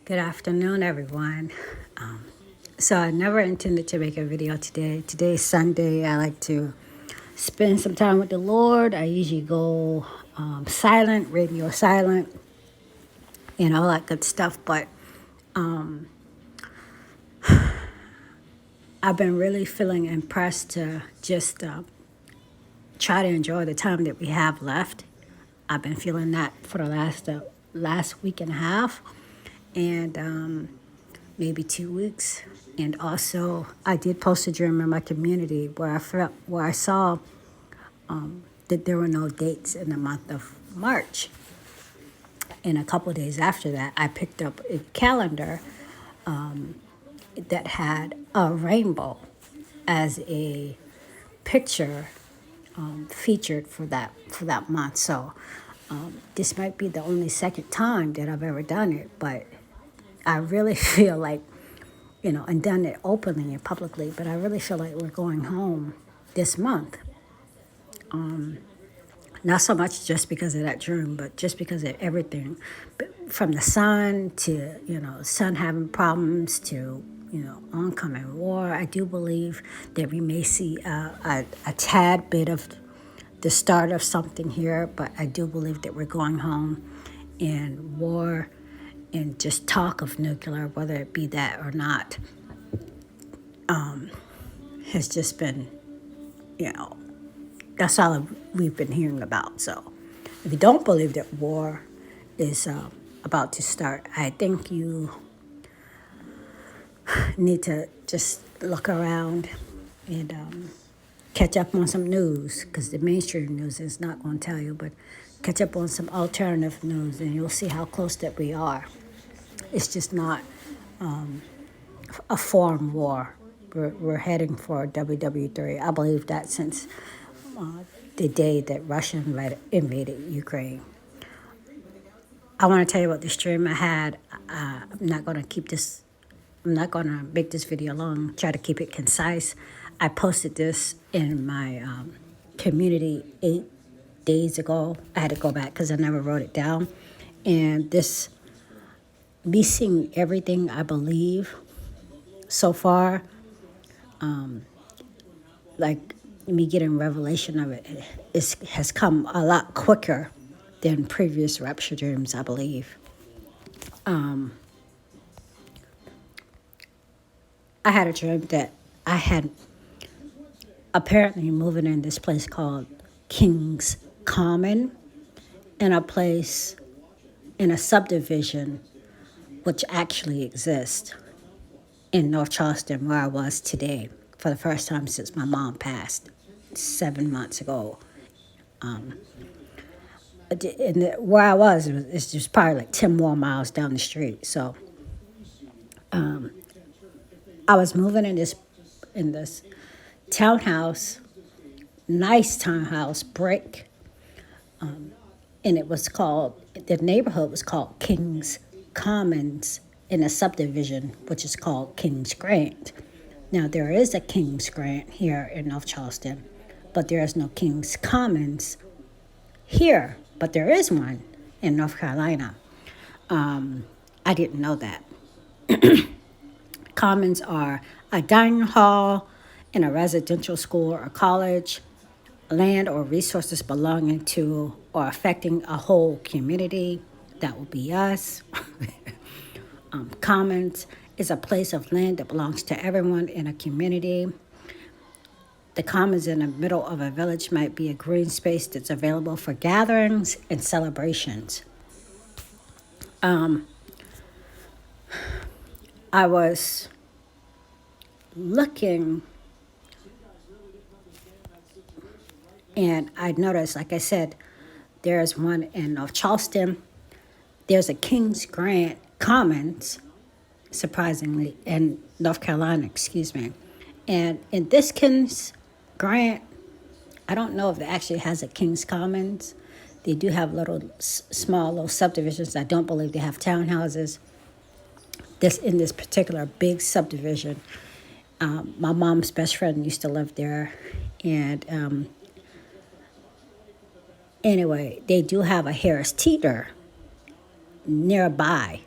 Good afternoon, everyone. So I never intended to make a video today. Today's Sunday. I like to spend some time with the Lord. I usually go silent, radio silent, and all that good stuff. But I've been really feeling impressed to just try to enjoy the time that we have left. I've been feeling that for the last week and a half, and maybe 2 weeks. And also, I did post a dream in my community where I saw that there were no dates in the month of March. And a couple of days after that, I picked up a calendar that had a rainbow as a picture featured for that month. So this might be the only second time that I've ever done it, but I really feel like, and done it openly and publicly, but I really feel like we're going home this month. Not so much just because of that dream, but just because of everything, from the sun to, sun having problems to, oncoming war. I do believe that we may see a tad bit of the start of something here, but I do believe that we're going home, and war and just talk of nuclear, whether it be that or not, has just been, that's all we've been hearing about. So if you don't believe that war is about to start, I think you need to just look around and catch up on some news, because the mainstream news is not going to tell you, but catch up on some alternative news and you'll see how close that we are. It's just not a foreign war. We're heading for WW3. I believe that since the day that Russia invaded Ukraine. I want to tell you about this dream I had. I'm not going to make this video long. Try to keep it concise. I posted this in my community 8 days ago. I had to go back because I never wrote it down. And this, me seeing everything I believe so far, like me getting revelation of it, has come a lot quicker than previous rapture dreams, I believe. I had a dream that I had apparently moving in this place called King's Common, in a subdivision which actually exists in North Charleston, where I was today for the first time since my mom passed 7 months ago. Where I was, it's just probably like 10 more miles down the street. So I was moving in this townhouse, nice townhouse, brick, and the neighborhood was called King's Commons, in a subdivision which is called King's Grant. Now, there is a King's Grant here in North Charleston, but there is no King's Commons here, but there is one in North Carolina. I didn't know that. Commons are a dining hall in a residential school or college, land or resources belonging to or affecting a whole community. That would be us. Commons is a place of land that belongs to everyone in a community. The commons in the middle of a village might be a green space that's available for gatherings and celebrations. I was looking, and I noticed, like I said, there's one in North Charleston. There's a King's Grant Commons, surprisingly, in North Carolina, excuse me. And in this King's Grant, I don't know if it actually has a King's Commons. They do have small little subdivisions. I don't believe they have townhouses. In this particular big subdivision, my mom's best friend used to live there. And anyway, they do have a Harris Teeter nearby.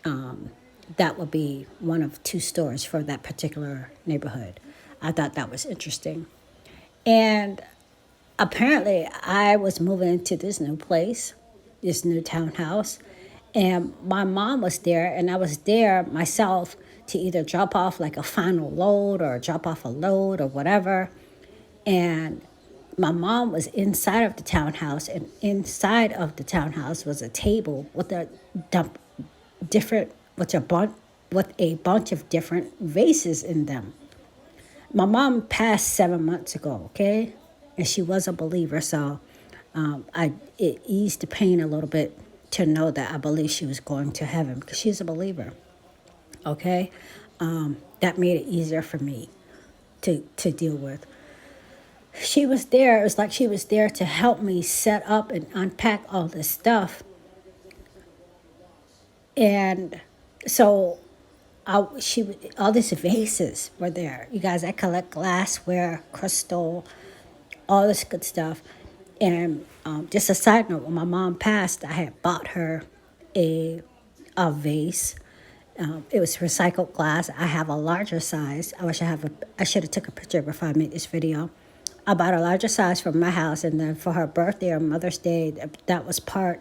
that would be one of two stores for that particular neighborhood. I thought that was interesting. And apparently, I was moving into this new place, this new townhouse, and my mom was there, and I was there myself to either drop off like a final load or drop off a load or whatever. And my mom was inside of the townhouse, and inside of the townhouse was a table with a dump, different with a bunch of different vases in them. My mom passed 7 months ago, okay, and she was a believer, so it eased the pain a little bit to know that I believe she was going to heaven because she's a believer, okay. That made it easier for me to deal with. She was there. It was like she was there to help me set up and unpack all this stuff. And so all these vases were there. You guys, I collect glassware, crystal, all this good stuff. And just a side note, when my mom passed, I had bought her a vase. It was recycled glass. I have a larger size. I should have took a picture before I made this video. I bought a larger size for my house, and then for her birthday or Mother's Day, that was part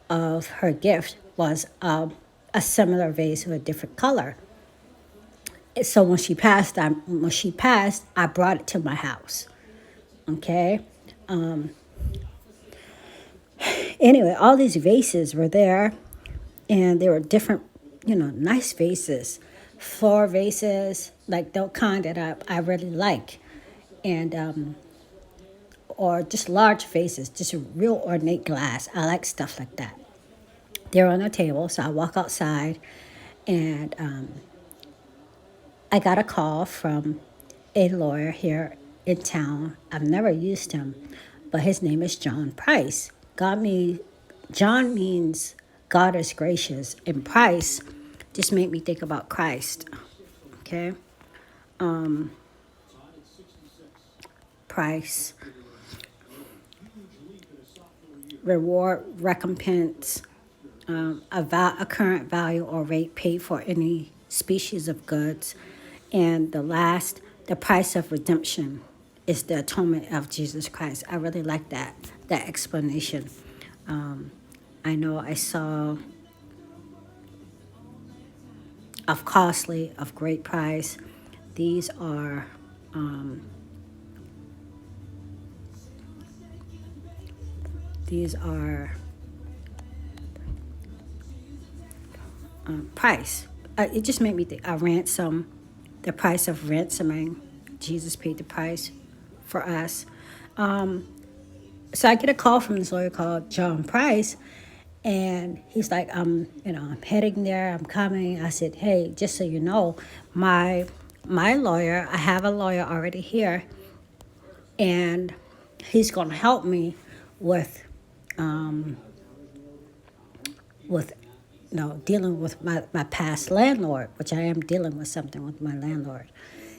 of her gift, was a similar vase with a different color. So when she passed, I brought it to my house. Okay. Anyway, all these vases were there, and they were different, nice vases, floor vases, like the kind that I really like, and or just large vases, just real ornate glass. I like stuff like that. They're on the table, so I walk outside, and I got a call from a lawyer here in town. I've never used him, but his name is John Price. John means God is gracious, and Price just made me think about Christ. Okay, Price, reward, recompense, a current value or rate paid for any species of goods, and the price of redemption is the atonement of Jesus Christ. I really like that explanation. I know I saw of costly, of great price. These are price. It just made me think a ransom, the price of ransoming. Jesus paid the price for us. So I get a call from this lawyer called John Price, and he's like, I'm heading there. I'm coming. I said, hey, just so you know, my lawyer, I have a lawyer already here, and he's going to help me with dealing with my past landlord, which I am dealing with something with my landlord.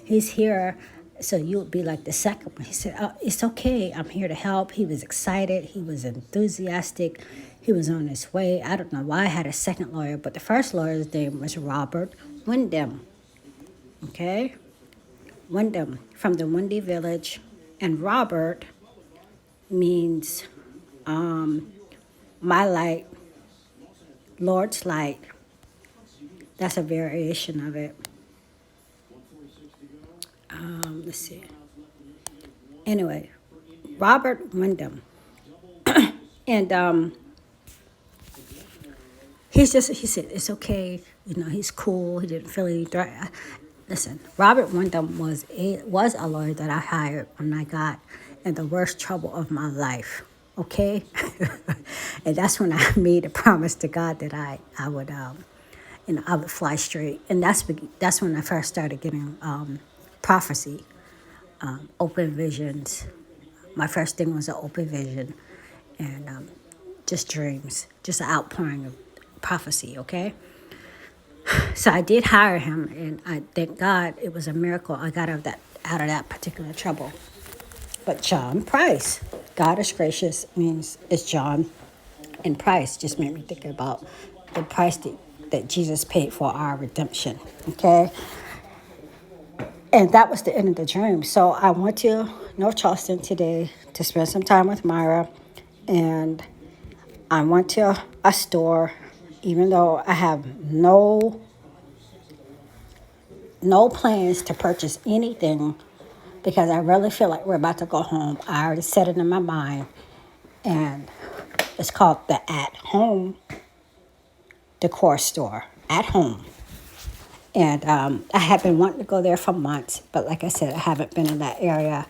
He's here, so you would be like the second one. He said, it's okay, I'm here to help. He was excited. He was enthusiastic. He was on his way. I don't know why I had a second lawyer, but the first lawyer's name was Robert WYNDham. Okay? WYNDham, from the Windy Village. And Robert means my light, Lord's light. That's a variation of it. Let's see. Anyway, Robert WYNDham. And he said, it's okay. He's cool. He didn't feel any threat. Listen, Robert WYNDham was a lawyer that I hired when I got in the worst trouble of my life. Okay? And that's when I made a promise to God that I would fly straight. And that's when I first started getting prophecy, open visions. My first thing was an open vision, and just dreams, just an outpouring of prophecy, okay? So I did hire him, and I thank God it was a miracle. I got out of that particular trouble. But John Price, God is gracious means it's John, and Price just made me think about the price that that Jesus paid for our redemption. Okay. And that was the end of the dream. So I went to North Charleston today to spend some time with Myra. And I went to a store, even though I have no plans to purchase anything, because I really feel like we're about to go home. I already set it in my mind. And it's called the At Home Decor store. At Home. And I have been wanting to go there for months, but like I said, I haven't been in that area.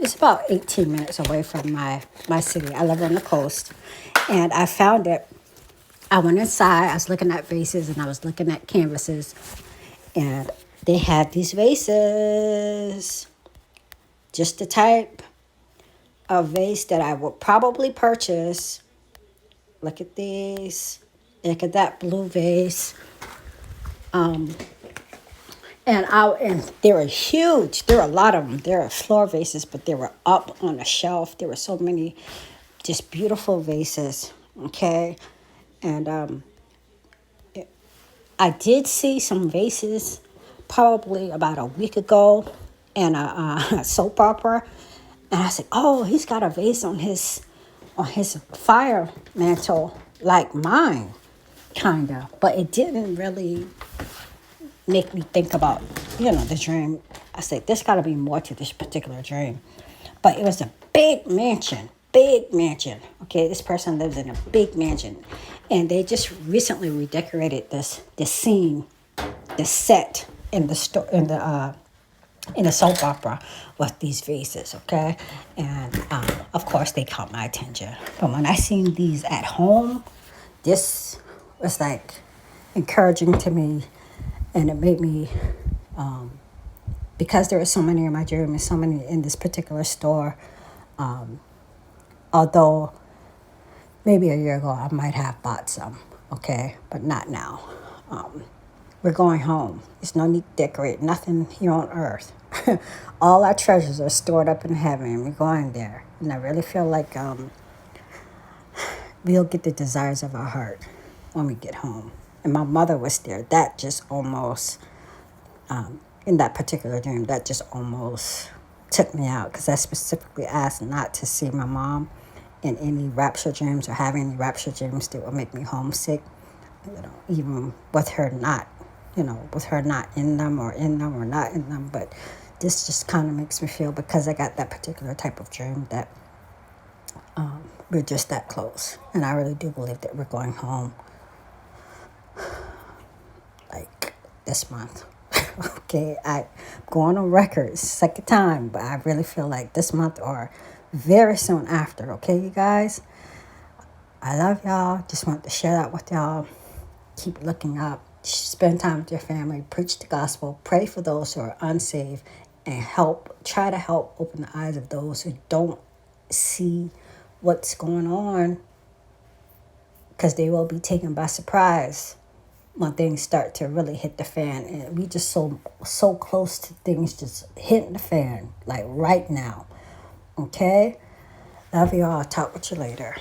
It's about 18 minutes away from my city. I live on the coast. And I found it. I went inside. I was looking at vases and I was looking at canvases. And they had these vases. Just the type of vase that I would probably purchase. Look at these. Look at that blue vase. And they were huge. There were a lot of them. There are floor vases, but they were up on a shelf. There were so many just beautiful vases. Okay. And I did see some vases probably about a week ago in a soap opera. And I said, oh, he's got a vase on his fire mantle like mine, kind of. But it didn't really make me think about, the dream. I said, there's got to be more to this particular dream. But it was a big mansion. Okay, this person lives in a big mansion. And they just recently redecorated this scene, this set in the soap opera with these vases, okay? And of course they caught my attention. But when I seen these at home, this was like encouraging to me. And it made me, because there were so many in my dream and so many in this particular store, although maybe a year ago I might have bought some, okay, but not now. We're going home. There's no need to decorate nothing here on earth. All our treasures are stored up in heaven. We're going there. And I really feel like we'll get the desires of our heart when we get home. And my mother was there. That just almost, in that particular dream, that just almost took me out. Because I specifically asked not to see my mom in any rapture dreams or have any rapture dreams that would make me homesick. Even with her not, in them or not in them. But this just kind of makes me feel, because I got that particular type of dream, that we're just that close. And I really do believe that we're going home. Like this month. Okay, I'm going on record, second time, but I really feel like this month or very soon after. Okay, you guys, I love y'all. Just want to share that with y'all. Keep looking up, spend time with your family, preach the gospel, pray for those who are unsaved, and try to help open the eyes of those who don't see what's going on, because they will be taken by surprise when things start to really hit the fan. And we just so close to things just hitting the fan, like right now. Okay? Love you all. Talk with you later.